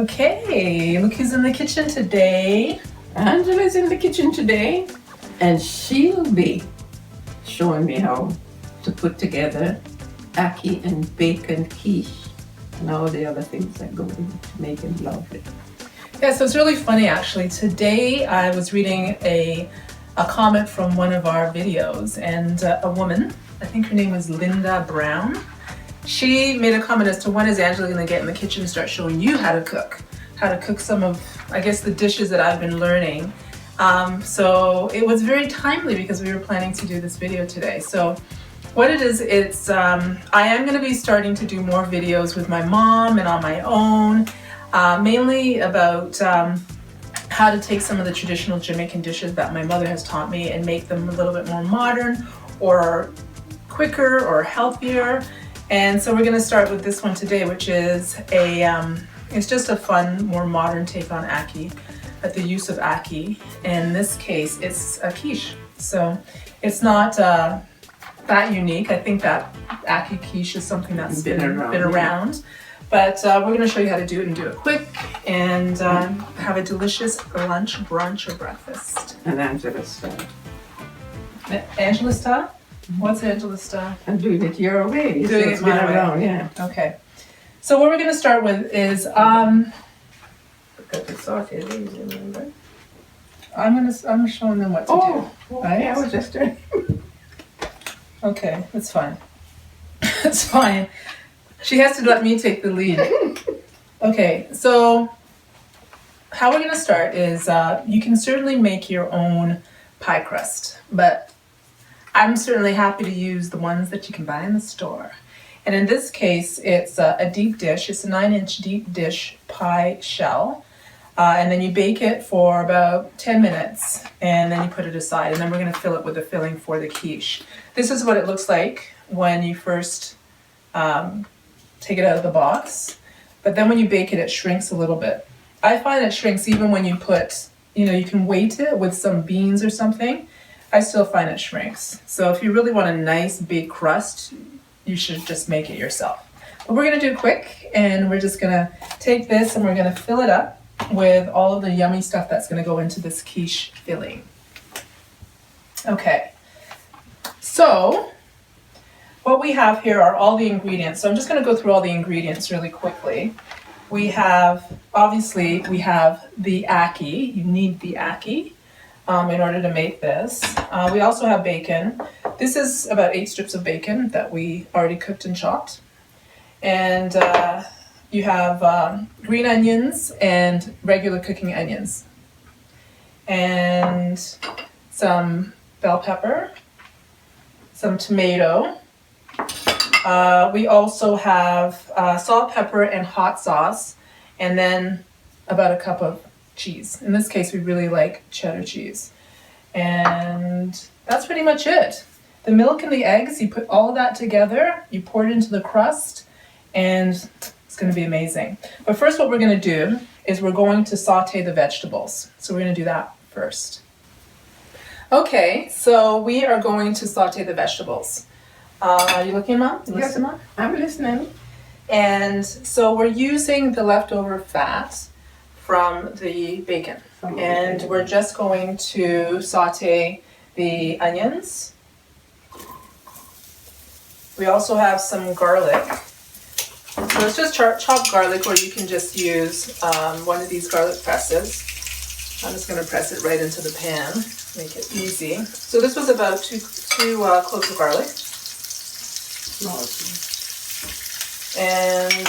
Okay, look who's in the kitchen today. Angela's in the kitchen today, and she'll be showing me how to put together ackee and bacon quiche and all the other things that go into making lovely. Yeah, so it's really funny actually. Today I was reading a comment from one of our videos, and a woman, I think her name was Linda Brown, she made a comment as to when is Angela going to get in the kitchen and start showing you how to cook some of, I guess, the dishes that I've been learning. So it was very timely because we were planning to do this video today. So what it is, it's I am going to be starting to do more videos with my mom and on my own, mainly about how to take some of the traditional Jamaican dishes that my mother has taught me and make them a little bit more modern or quicker or healthier. And so we're going to start with this one today, which is it's just a fun, more modern take on ackee, but the use of ackee. In this case, it's a quiche. So it's not that unique. I think that ackee quiche is something that's been around. But we're going to show you how to do it and do it quick and have a delicious lunch, brunch, or breakfast. And Angela's style. Angela's style? What's Angela's style? I'm doing it your way. You're doing it my way. Around, yeah. Okay. So what we're going to start with is Got the Saute these, remember? I'm showing them what to do. Right? I was just doing. Okay, that's fine. That's fine. She has to let me take the lead. Okay, so how we're going to start is you can certainly make your own pie crust, but I'm certainly happy to use the ones that you can buy in the store. And in this case, it's a deep dish. It's a 9-inch deep dish pie shell. And then you bake it for about 10 minutes, and then you put it aside. And then we're going to fill it with the filling for the quiche. This is what it looks like when you first take it out of the box. But then when you bake it, it shrinks a little bit. I find it shrinks even when you put, you can weight it with some beans or something. I still find it shrinks. So if you really want a nice big crust, you should just make it yourself. But we're going to do it quick, and we're just going to take this and we're going to fill it up with all of the yummy stuff that's going to go into this quiche filling. Okay, so what we have here are all the ingredients. So I'm just going to go through all the ingredients really quickly. We have, obviously, we have the ackee. You need the ackee in order to make this. We also have bacon. This is about 8 strips of bacon that we already cooked and chopped. And you have green onions and regular cooking onions. And some bell pepper, some tomato. We also have salt, pepper, and hot sauce, and then about a cup of cheese. In this case, we really like cheddar cheese. And that's pretty much it. The milk and the eggs, you put all of that together, you pour it into the crust, and it's going to be amazing. But first what we're going to do is we're going to saute the vegetables. So we're going to do that first. Okay, so we are going to saute the vegetables. Are you looking, Mom? Yes, Mom? I'm listening. And so we're using the leftover fat from the bacon. And we're just going to saute the onions. We also have some garlic. So it's just chopped garlic, or you can just use one of these garlic presses. I'm just going to press it right into the pan, make it easy. So this was about two cloves of garlic. And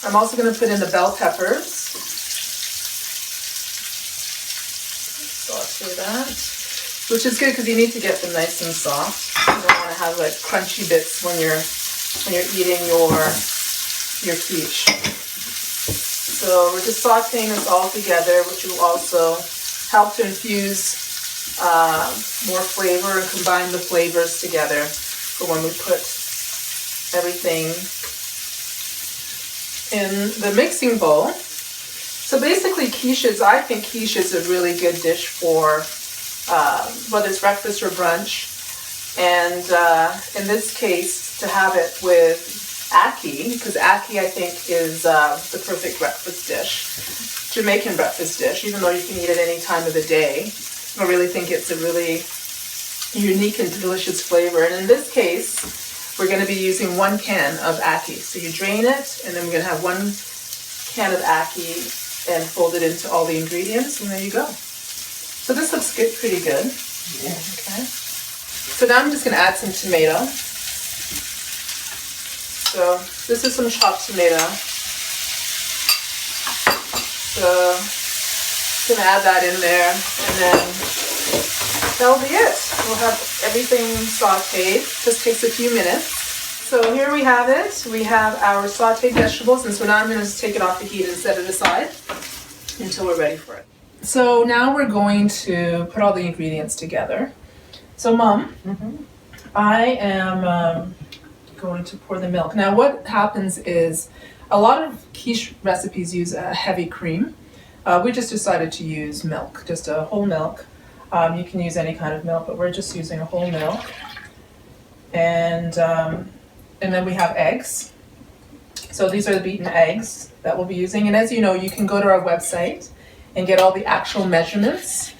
I'm also going to put in the bell peppers. Saute that, which is good because you need to get them nice and soft. You don't want to have like crunchy bits when you're eating your quiche. So we're just sauteing this all together, which will also help to infuse more flavor and combine the flavors together for when we put everything in the mixing bowl. So basically quiches, I think quiche is a really good dish for whether it's breakfast or brunch. And in this case, to have it with Ackee, because Ackee I think is the perfect breakfast dish, Jamaican breakfast dish, even though you can eat it any time of the day. I really think it's a really unique and delicious flavor. And in this case, we're going to be using 1 can of Ackee. So you drain it, and then we're going to have 1 can of Ackee and fold it into all the ingredients, and there you go. So this looks good, pretty good. Yeah. Okay. So now I'm just going to add some tomato. So this is some chopped tomato. So I'm going to add that in there, and then that'll be it. We'll have everything sauteed. Just takes a few minutes. So here we have it. We have our sauteed vegetables, and so now I'm going to take it off the heat and set it aside until we're ready for it. So now we're going to put all the ingredients together. So Mom, I am going to pour the milk. Now what happens is a lot of quiche recipes use a heavy cream. We just decided to use milk, just a whole milk. You can use any kind of milk, but we're just using a whole milk. And then we have eggs. So these are the beaten eggs that we'll be using. And as you know, you can go to our website and get all the actual measurements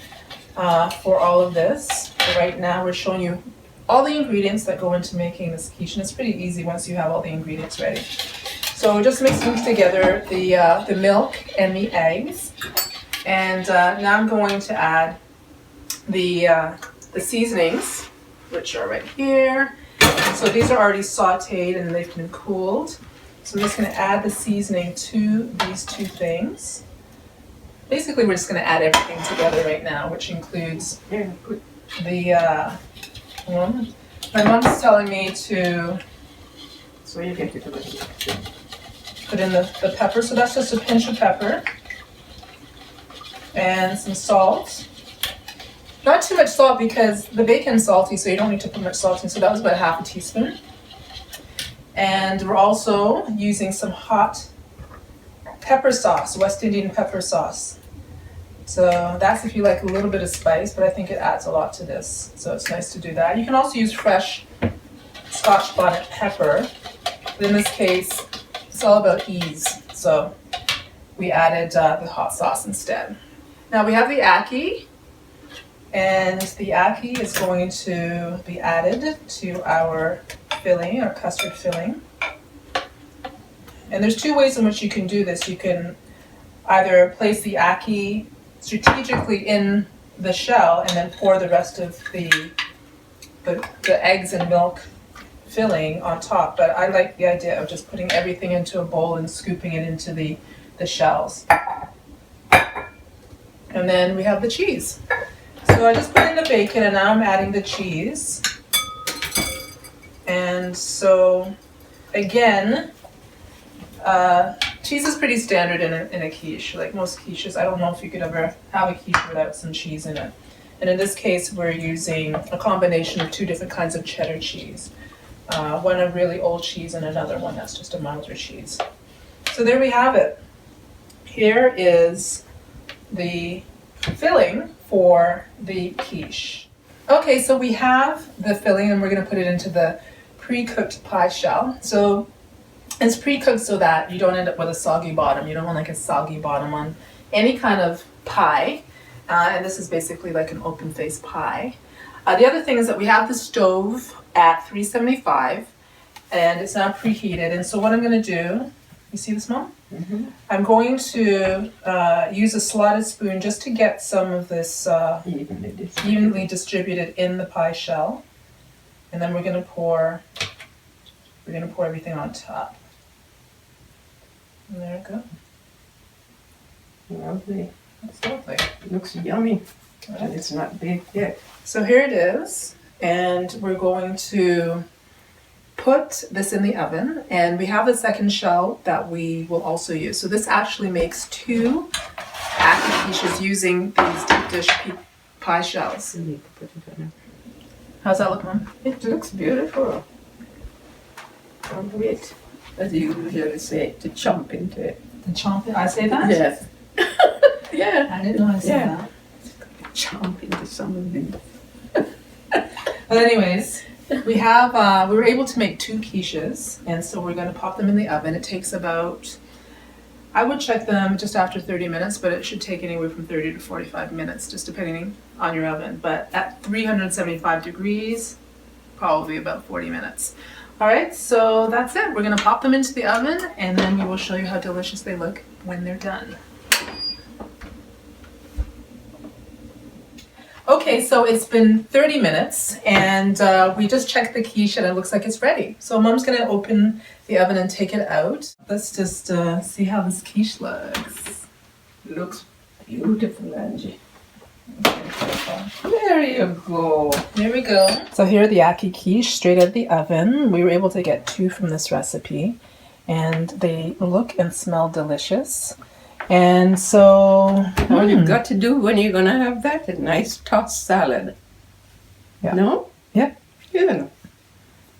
for all of this. So right now we're showing you all the ingredients that go into making this quiche, and it's pretty easy once you have all the ingredients ready. So we're just mixing together the milk and the eggs. And now I'm going to add the seasonings, which are right here. So these are already sauteed and they've been cooled. So I'm just going to add the seasoning to these 2 things. Basically, we're just going to add everything together right now, which includes the my mom's telling me to So you get it already. put in the pepper. So that's just a pinch of pepper and some salt. Not too much salt because the bacon's salty, so you don't need to put much salt in. So that was about ½ teaspoon. And we're also using some hot pepper sauce, West Indian pepper sauce. So that's if you like a little bit of spice, but I think it adds a lot to this. So it's nice to do that. You can also use fresh Scotch bonnet pepper. But in this case, it's all about ease. So we added the hot sauce instead. Now we have the Ackee. And the Ackee is going to be added to our filling, our custard filling. And there's 2 ways in which you can do this. You can either place the Ackee strategically in the shell and then pour the rest of the eggs and milk filling on top. But I like the idea of just putting everything into a bowl and scooping it into the shells. And then we have the cheese. So I just put in the bacon and now I'm adding the cheese. And so again, cheese is pretty standard in a quiche. Like most quiches, I don't know if you could ever have a quiche without some cheese in it. And in this case, we're using a combination of 2 different kinds of cheddar cheese. One a really old cheese and another one that's just a milder cheese. So there we have it. Here is the filling for the quiche. Okay, so we have the filling and we're going to put it into the pre-cooked pie shell. So it's pre-cooked so that you don't end up with a soggy bottom. You don't want like a soggy bottom on any kind of pie. And this is basically like an open face pie. The other thing is that we have the stove at 375 and it's now preheated. And so what I'm going to do, you see this, Mom? Mm-hmm. I'm going to use a slotted spoon just to get some of this evenly distributed in the pie shell. And then we're going to pour everything on top. And there we go. Lovely. That's lovely. It looks yummy. Right. And it's not baked yet. So here it is. And we're going to put this in the oven, and we have a second shell that we will also use. So this actually makes 2 Ackee quiches using these deep dish pie shells. How's that look, Mom? It looks beautiful. Can't wait, as you usually say, to chomp into it. To chomp it? I say that? Yes. Yeah. I didn't know I said that. Chomp into some of them. But anyways, We have, we were able to make 2 quiches, and so we're gonna pop them in the oven. It takes about, I would check them just after 30 minutes, but it should take anywhere from 30 to 45 minutes, just depending on your oven. But at 375 degrees, probably about 40 minutes. All right, so that's it. We're gonna pop them into the oven, and then we will show you how delicious they look when they're done. Okay, so it's been 30 minutes, and we just checked the quiche, and it looks like it's ready. So Mom's gonna open the oven and take it out. Let's just see how this quiche looks. Looks beautiful, Angie. Okay, There you go. there we go. So here are the Ackee quiche straight out of the oven. We were able to get 2 from this recipe, and they look and smell delicious. And so All you've got to do when you're gonna have that, a nice tossed salad. Yeah. No? Yeah. Yeah.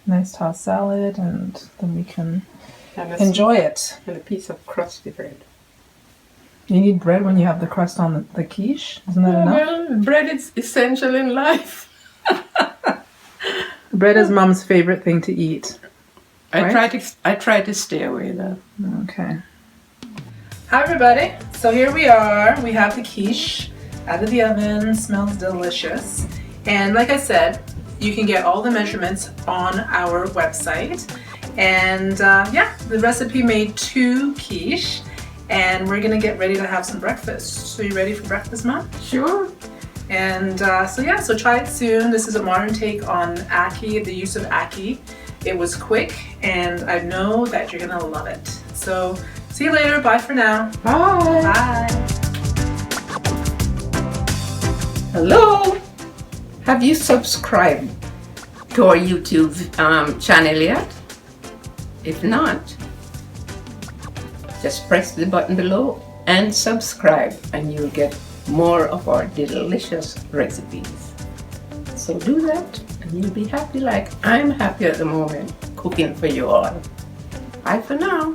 nice tossed salad, and then we can And a, enjoy it. and a piece of crusty bread. You need bread when you have the crust on the quiche. Isn't that enough? Well, bread is essential in life. Bread is Mom's favorite thing to eat. Right? I try to stay away though. Okay. Hi everybody. So here we are. We have the quiche out of the oven. Smells delicious. And like I said, you can get all the measurements on our website. And yeah, the recipe made 2 quiche. And we're gonna get ready to have some breakfast. So you ready for breakfast, Mom? Sure. And so try it soon. This is a modern take on Ackee, the use of Ackee. It was quick, and I know that you're gonna love it. So see you later. Bye for now. Bye. Bye. Hello. Have you subscribed to our YouTube channel yet? If not, just press the button below and subscribe, and you'll get more of our delicious recipes. So do that, and you'll be happy like I'm happy at the moment cooking for you all. Bye for now.